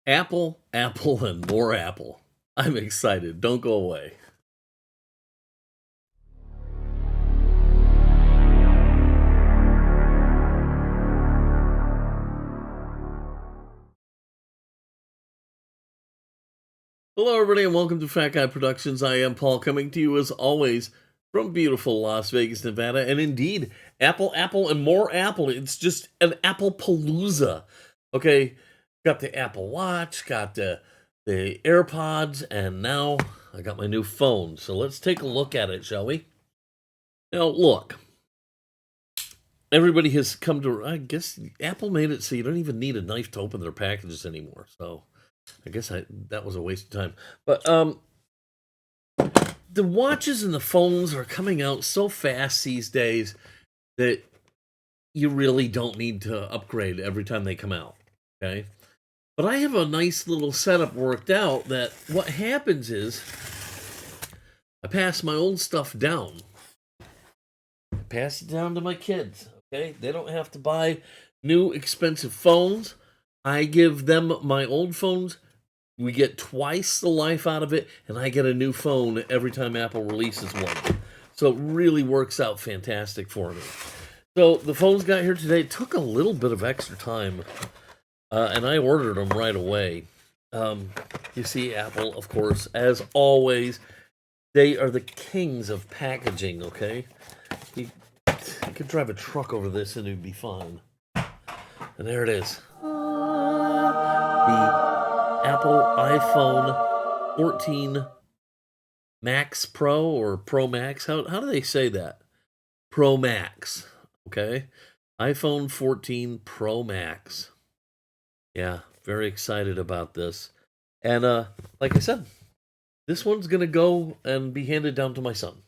Apple, Apple, and more Apple. I'm excited. Don't go away. Hello, everybody, and welcome to Fat Guy Productions. I am Paul, coming to you as always from beautiful Las Vegas, Nevada. And indeed, Apple, Apple, and more Apple. It's just an Apple palooza. Okay, got the Apple Watch, got the AirPods, and now I got my new phone. So let's take a look at it, shall we? Now, look. Everybody has come to, I guess Apple made it so you don't even need a knife to open their packages anymore. So I guess that was a waste of time. But the watches and the phones are coming out so fast these days that you really don't need to upgrade every time they come out. Okay. But I have a nice little setup worked out that what happens is I pass my old stuff down. I pass it down to my kids. Okay. They don't have to buy new expensive phones. I give them my old phones. We get twice the life out of it, and I get a new phone every time Apple releases one. So it really works out fantastic for me. So the phones got here today. It took a little bit of extra time, and I ordered them right away. You see, Apple, of course, as always, they are the kings of packaging, okay? You could drive a truck over this and it'd be fine. And there it is. The Apple iPhone 14 Max Pro or Pro Max. How do they say that? Pro Max. Okay. iPhone 14 Pro Max. Yeah, very excited about this. And like I said, this one's going to go and be handed down to my son.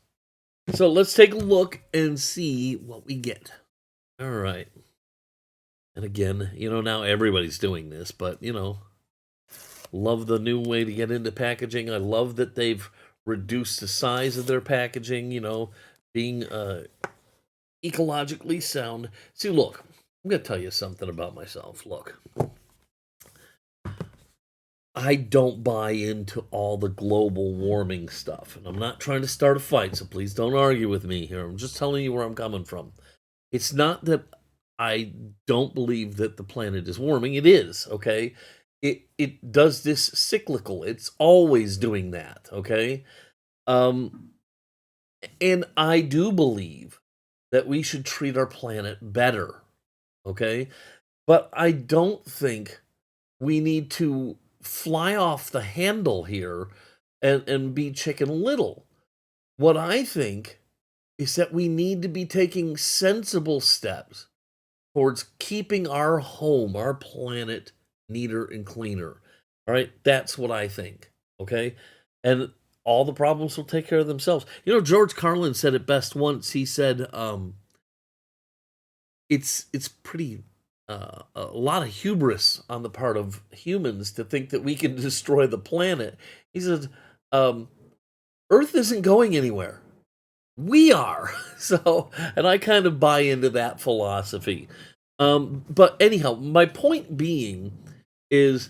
So let's take a look and see what we get. All right. And again, now everybody's doing this, but, love the new way to get into packaging. I love that they've reduced the size of their packaging, being ecologically sound. See, look, I'm going to tell you something about myself. Look, I don't buy into all the global warming stuff. And I'm not trying to start a fight, so please don't argue with me here. I'm just telling you where I'm coming from. It's not that I don't believe that the planet is warming. It is, okay? It does this cyclical. It's always doing that, okay? And I do believe that we should treat our planet better, okay? But I don't think we need to fly off the handle here and be Chicken Little. What I think is that we need to be taking sensible steps towards keeping our home, our planet, neater and cleaner. All right, that's what I think. Okay, and all the problems will take care of themselves. George Carlin said it best once. He said, "It's pretty a lot of hubris on the part of humans to think that we can destroy the planet." He said, "Earth isn't going anywhere. We are." So, and I kind of buy into that philosophy. But anyhow, my point being is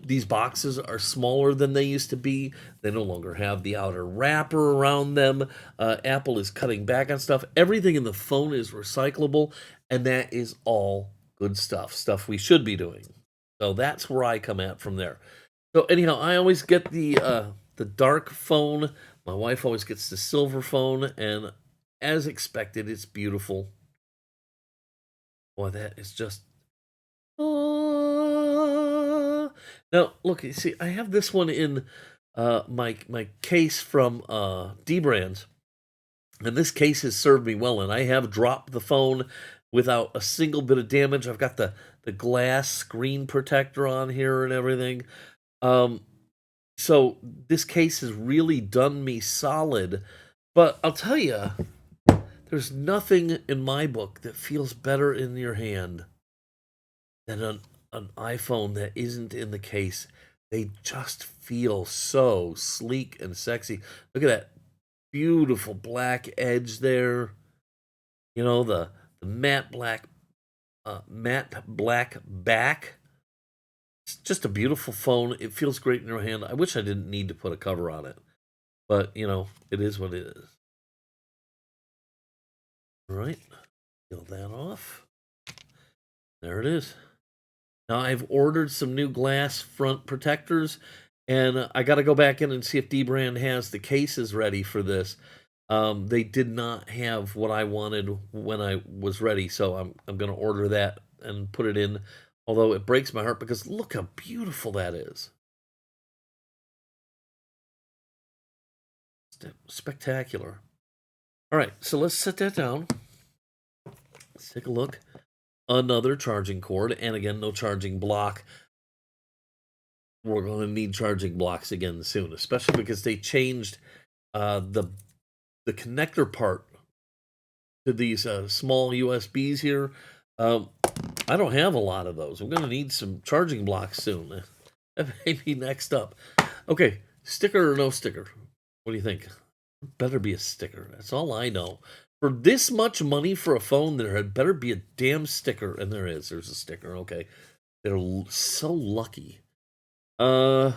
these boxes are smaller than they used to be. They no longer have the outer wrapper around them. Apple is cutting back on stuff. Everything in the phone is recyclable, and that is all good stuff we should be doing. So that's where I come at from there. So anyhow, I always get the dark phone. My wife always gets the silver phone, and as expected, it's beautiful. Boy, that is just. Now, look, you see, I have this one in my case from D-Brands, and this case has served me well, and I have dropped the phone without a single bit of damage. I've got the glass screen protector on here and everything. So this case has really done me solid, but I'll tell you, there's nothing in my book that feels better in your hand than an iPhone that isn't in the case. They just feel so sleek and sexy. Look at that beautiful black edge there. The matte black back. It's just a beautiful phone. It feels great in your hand. I wish I didn't need to put a cover on it, but it is what it is. All right, peel that off. There it is. Now I've ordered some new glass front protectors, and I got to go back in and see if D-Brand has the cases ready for this. They did not have what I wanted when I was ready, so I'm going to order that and put it in. Although it breaks my heart because look how beautiful that is. Spectacular. All right, so let's set that down. Let's take a look. Another charging cord, and again, no charging block. We're going to need charging blocks again soon, especially because they changed the connector part to these small USBs here. I don't have a lot of those. I'm going to need some charging blocks soon. That may be next up. Okay, sticker or no sticker? What do you think? Better be a sticker. That's all I know. For this much money for a phone, there had better be a damn sticker. And there is. There's a sticker. Okay. They're so lucky. You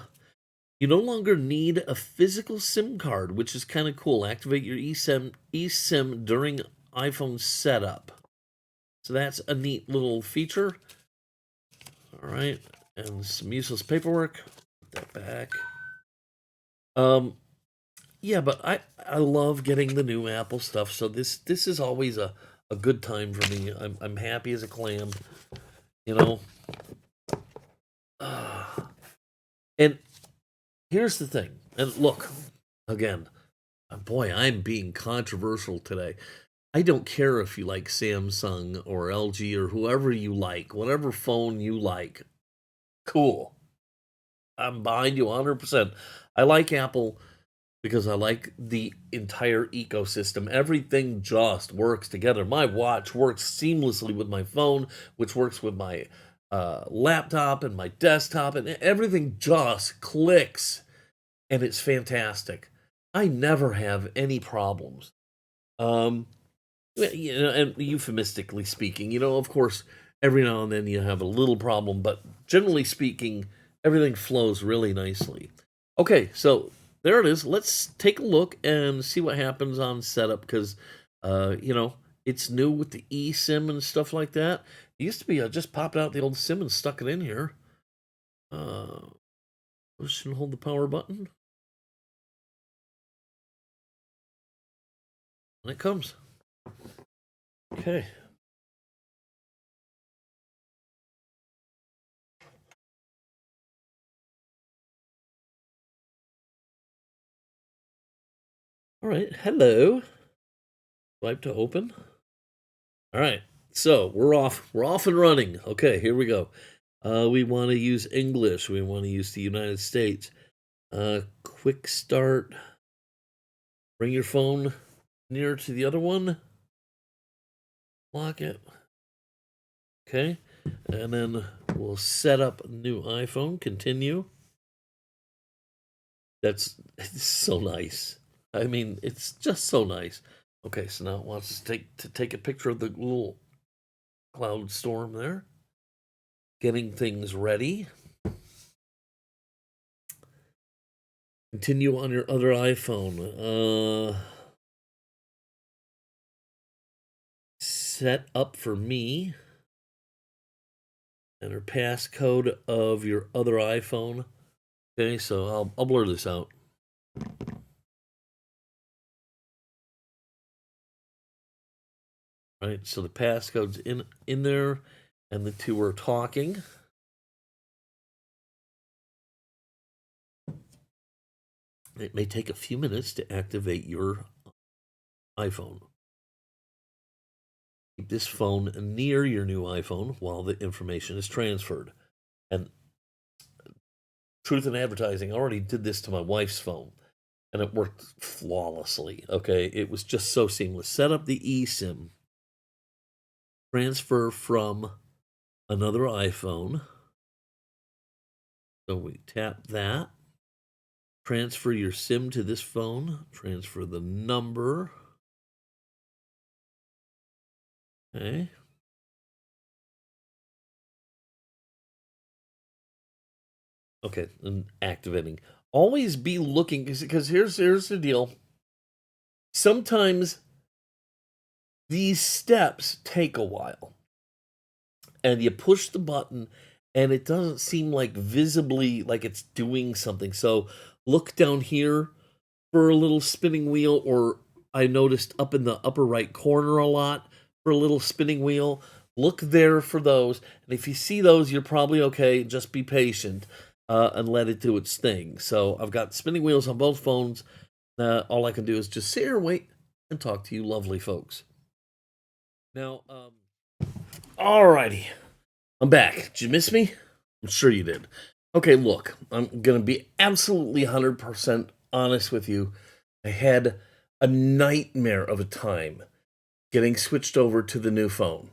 no longer need a physical SIM card, which is kind of cool. Activate your eSIM during iPhone setup. So that's a neat little feature. All right. And some useless paperwork. Put that back. Yeah, but I love getting the new Apple stuff. So this is always a good time for me. I'm happy as a clam, you know. And here's the thing. And look, again, boy, I'm being controversial today. I don't care if you like Samsung or LG or whoever you like, whatever phone you like. Cool. I'm behind you 100%. I like Apple because I like the entire ecosystem. Everything just works together. My watch works seamlessly with my phone, which works with my laptop and my desktop, and everything just clicks, and it's fantastic. I never have any problems. Um, and euphemistically speaking, of course, every now and then you have a little problem, but generally speaking, everything flows really nicely. Okay, so there it is. Let's take a look and see what happens on setup because, it's new with the eSIM and stuff like that. It used to be I just popped out the old SIM and stuck it in here. Push and hold the power button. And it comes. Okay. All right. Hello. Swipe to open. All right. So we're off. We're off and running. Okay, here we go. We want to use English. We want to use the United States. Quick start. Bring your phone near to the other one. Lock it. Okay. And then we'll set up a new iPhone. Continue. It's so nice. I mean, it's just so nice. Okay, so now it wants us to take a picture of the little cloud storm there. Getting things ready. Continue on your other iPhone. Set up for me. Enter passcode of your other iPhone. Okay, so I'll blur this out. Right, so the passcode's in there, and the two are talking. It may take a few minutes to activate your iPhone. Keep this phone near your new iPhone while the information is transferred. And truth in advertising, I already did this to my wife's phone, and it worked flawlessly. Okay, it was just so seamless. Set up the eSIM. Transfer from another iPhone. So we tap that. Transfer your SIM to this phone. Transfer the number. Okay. Okay, and activating. Always be looking, because here's the deal. Sometimes these steps take a while, and you push the button, and it doesn't seem like visibly like it's doing something. So look down here for a little spinning wheel, or I noticed up in the upper right corner a lot for a little spinning wheel. Look there for those, and if you see those, you're probably okay. Just be patient and let it do its thing. So I've got spinning wheels on both phones. All I can do is just sit here and wait and talk to you lovely folks. Now, alrighty, I'm back. Did you miss me? I'm sure you did. Okay, look, I'm gonna be absolutely 100% honest with you. I had a nightmare of a time getting switched over to the new phone.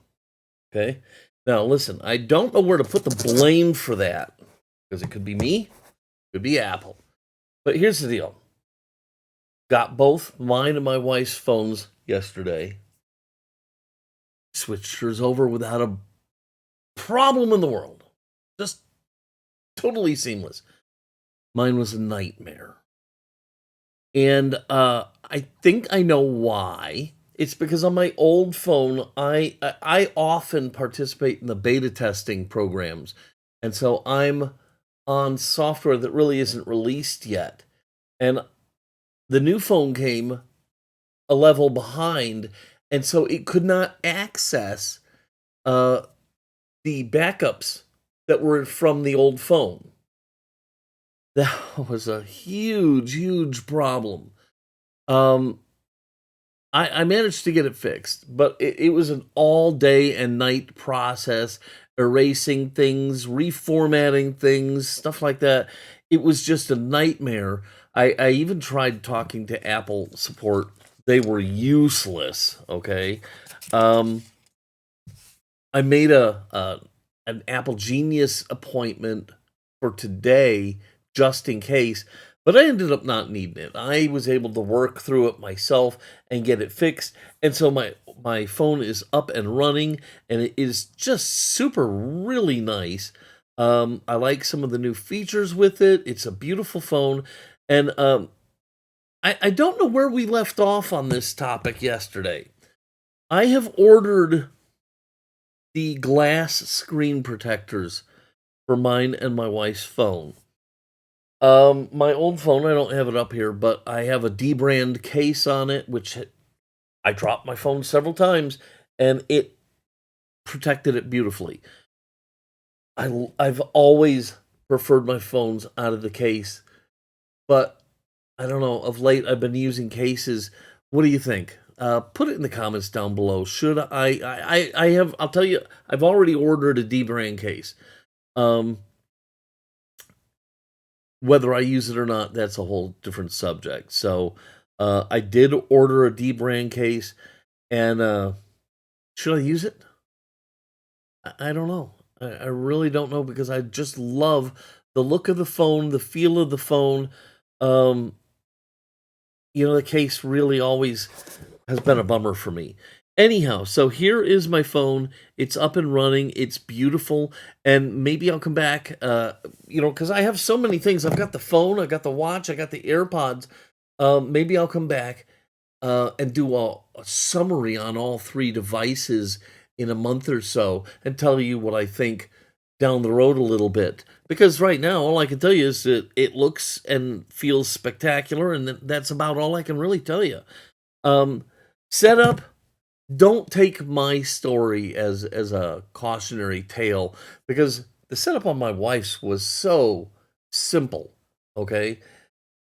Okay? Now, listen, I don't know where to put the blame for that, because it could be me, it could be Apple. But here's the deal. Got both mine and my wife's phones yesterday. Switched hers over without a problem in the world. Just totally seamless. Mine was a nightmare. And I think I know why. It's because on my old phone, I often participate in the beta testing programs, and so I'm on software that really isn't released yet. And the new phone came a level behind, and so it could not access uh, the backups that were from the old phone. That was a huge, huge problem. Um, I managed to get it fixed, but it was an all day and night process, erasing things, reformatting things, stuff like that. It was just a nightmare. I even tried talking to Apple support. They were useless, okay? Um, I made an Apple Genius appointment for today just in case, but I ended up not needing it. I was able to work through it myself and get it fixed, and so my phone is up and running, and it is just super really nice. I like some of the new features with it. It's a beautiful phone, and I don't know where we left off on this topic yesterday. I have ordered the glass screen protectors for mine and my wife's phone. My old phone, I don't have it up here, but I have a D brand case on it, which I dropped my phone several times, and it protected it beautifully. I've always preferred my phones out of the case, but I don't know. Of late, I've been using cases. What do you think? Put it in the comments down below. Should I have. I'll tell you. I've already ordered a D brand case. Um, Whether I use it or not, that's a whole different subject. So, I did order a D brand case, and should I use it? I don't know. I really don't know, because I just love the look of the phone, the feel of the phone. Um, the case really always has been a bummer for me. Anyhow, so here is my phone. It's up and running. It's beautiful. And maybe I'll come back, because I have so many things. I've got the phone, I got the watch, I got the AirPods. Maybe I'll come back and do a summary on all three devices in a month or so and tell you what I think down the road a little bit. Because right now, all I can tell you is that it looks and feels spectacular, and that's about all I can really tell you. Setup, don't take my story as a cautionary tale, because the setup on my wife's was so simple, okay?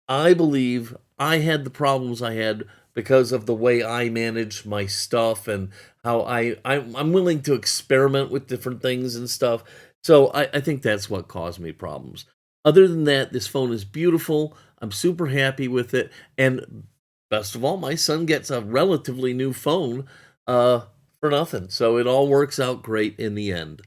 I believe I had the problems I had because of the way I manage my stuff, and how I'm willing to experiment with different things and stuff. So I think that's what caused me problems. Other than that, this phone is beautiful. I'm super happy with it. And best of all, my son gets a relatively new phone for nothing. So it all works out great in the end.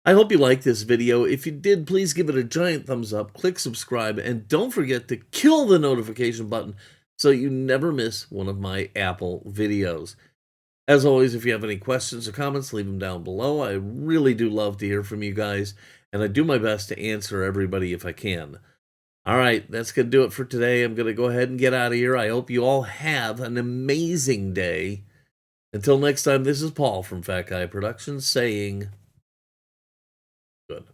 I hope you liked this video. If you did, please give it a giant thumbs up, click subscribe, and don't forget to kill the notification button so you never miss one of my Apple videos. As always, if you have any questions or comments, leave them down below. I really do love to hear from you guys. and I do my best to answer everybody if I can. All right, that's going to do it for today. I'm going to go ahead and get out of here. I hope you all have an amazing day. Until next time, this is Paul from Fat Guy Productions saying good.